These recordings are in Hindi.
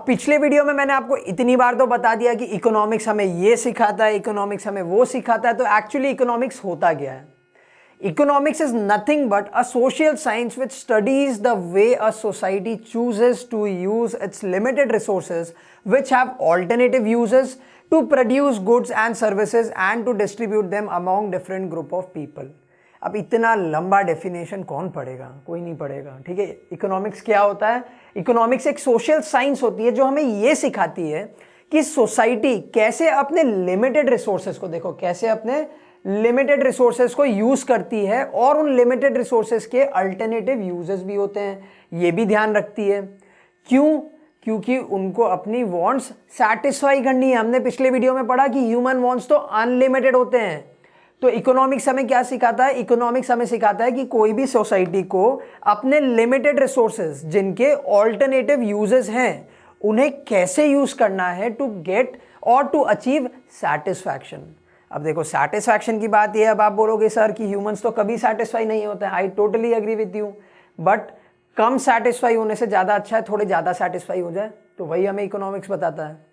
पिछले वीडियो में मैंने आपको इतनी बार तो बता दिया कि इकोनॉमिक्स हमें ये सिखाता है, इकोनॉमिक्स हमें वो सिखाता है, तो एक्चुअली इकोनॉमिक्स होता क्या है? Economics is nothing but a social science which studies the way a society chooses to use its limited resources which have alternative uses to produce goods and services and to distribute them among different group of people. अब इतना लंबा डेफिनेशन कौन पढ़ेगा? कोई नहीं पढ़ेगा, ठीक है। इकोनॉमिक्स क्या होता है? इकोनॉमिक्स एक सोशल साइंस होती है जो हमें ये सिखाती है कि सोसाइटी कैसे अपने लिमिटेड रिसोर्सेज को, देखो कैसे अपने लिमिटेड रिसोर्सेज को यूज करती है, और उन लिमिटेड रिसोर्सेज के अल्टरनेटिव यूजेस भी होते हैं, ये भी ध्यान रखती है। क्यों? क्योंकि उनको अपनी वांट्स सैटिस्फाई करनी है। हमने पिछले वीडियो में पढ़ा कि ह्यूमन वांट्स तो अनलिमिटेड होते हैं। तो इकोनॉमिक्स हमें क्या सिखाता है? इकोनॉमिक्स हमें सिखाता है कि कोई भी सोसाइटी को अपने लिमिटेड रिसोर्सेज जिनके ऑल्टरनेटिव यूजेस हैं उन्हें कैसे यूज करना है टू गेट और टू अचीव सैटिस्फैक्शन। अब देखो सैटिस्फैक्शन की बात यह, अब आप बोलोगे सर कि ह्यूमंस तो कभी सेटिस्फाई नहीं होते हैं। I totally agree with you, but कम सेटिस्फाई होने से ज़्यादा अच्छा है थोड़े ज़्यादा सेटिस्फाई हो जाए, तो वही हमें इकोनॉमिक्स बताता है।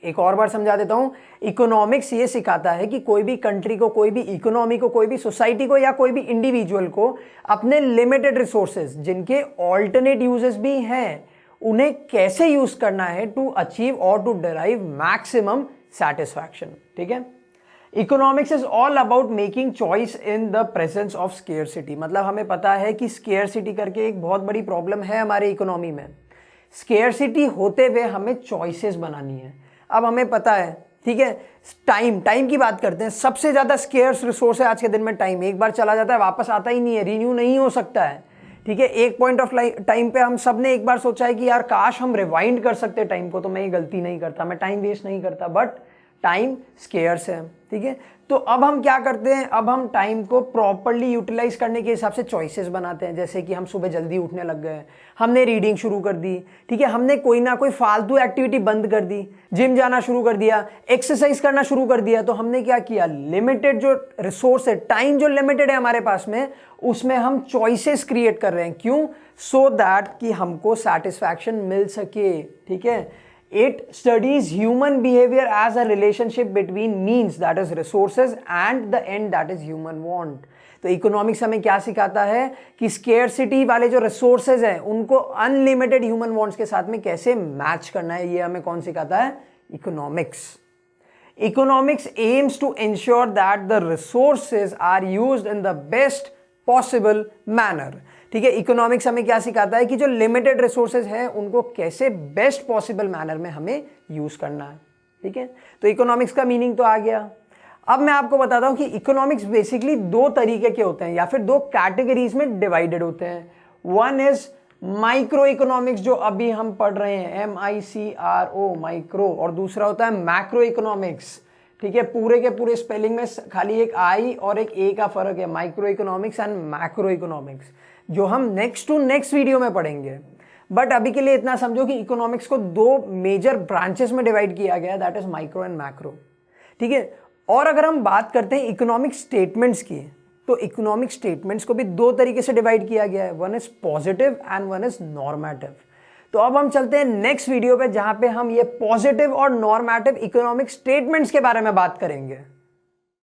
एक और बार समझा देता हूं, इकोनॉमिक्स ये सिखाता है कि कोई भी कंट्री को, कोई भी इकोनॉमी को, कोई भी सोसाइटी को या कोई भी इंडिविजुअल को अपने लिमिटेड रिसोर्सेज जिनके ऑल्टरनेट यूजेस भी हैं उन्हें कैसे यूज करना है टू अचीव और टू डिराइव मैक्सिमम सैटिस्फैक्शन, ठीक है। Economics is all about making choice in the presence of scarcity. मतलब हमें पता है कि स्केयरसिटी करके एक बहुत बड़ी प्रॉब्लम है हमारे इकोनॉमी में। स्केयरसिटी होते हुए हमें चॉइसेस बनानी है। अब हमें पता है, ठीक है, टाइम की बात करते हैं। सबसे ज्यादा स्केयर्स रिसोर्स है आज के दिन में टाइम। एक बार चला जाता है वापस आता ही नहीं है, रिन्यू नहीं हो सकता है, ठीक है। एक पॉइंट ऑफ टाइम पे हम सब ने एक बार सोचा है कि यार काश हम रिवाइंड कर सकते टाइम को, तो मैं ये गलती नहीं करता, मैं टाइम वेस्ट नहीं करता, बट टाइम स्केयर्स है, ठीक है। तो अब हम क्या करते हैं? अब हम टाइम को प्रॉपर्ली यूटिलाइज करने के हिसाब से चॉइसेस बनाते हैं। जैसे कि हम सुबह जल्दी उठने लग गए, हमने रीडिंग शुरू कर दी, ठीक है, हमने कोई ना कोई फालतू एक्टिविटी बंद कर दी, जिम जाना शुरू कर दिया, एक्सरसाइज करना शुरू कर दिया। तो हमने क्या किया? लिमिटेड जो रिसोर्स है, टाइम जो लिमिटेड है हमारे पास में, उसमें हम चॉइसेस क्रिएट कर रहे हैं। क्यों? सो दैट कि हमको सेटिस्फैक्शन मिल सके, ठीक है। It studies human behavior as a relationship between means, that is resources, and the end, that is human want. तो इकोनॉमिक्स हमें क्या सिखाता है कि स्केयरसिटी वाले जो रिसोर्सेज हैं उनको अनलिमिटेड ह्यूमन वांट्स के साथ में कैसे मैच करना है, ये हमें कौन सिखाता है? Economics. Economics aims to ensure that the resources are used in the best possible manner, ठीक है। इकोनॉमिक्स हमें क्या सिखाता है कि जो लिमिटेड रिसोर्सेज हैं उनको कैसे बेस्ट पॉसिबल मैनर में हमें यूज करना है, ठीक है। तो इकोनॉमिक्स का मीनिंग तो आ गया। अब मैं आपको बताता हूं कि इकोनॉमिक्स बेसिकली दो तरीके के होते हैं या फिर दो कैटेगरीज में डिवाइडेड होते हैं। वन इज माइक्रो इकोनॉमिक्स, जो अभी हम पढ़ रहे हैं, MICRO, माइक्रो, और दूसरा होता है मैक्रो इकोनॉमिक्स, ठीक है। पूरे के पूरे स्पेलिंग में खाली एक I और एक A का फर्क है, micro economics and macro economics, जो हम नेक्स्ट वीडियो में पढ़ेंगे। बट अभी के लिए इतना समझो कि इकोनॉमिक्स को दो मेजर ब्रांचेस में डिवाइड किया गया है, that is micro and macro, ठीक है। और अगर हम बात करते हैं इकोनॉमिक स्टेटमेंट्स की, तो इकोनॉमिक स्टेटमेंट्स को भी दो तरीके से डिवाइड किया गया है, one is positive and one is normative. तो अब हम चलते हैं नेक्स्ट वीडियो पे, जहां पे हम ये पॉजिटिव और नॉर्मेटिव इकोनॉमिक स्टेटमेंट्स के बारे में बात करेंगे।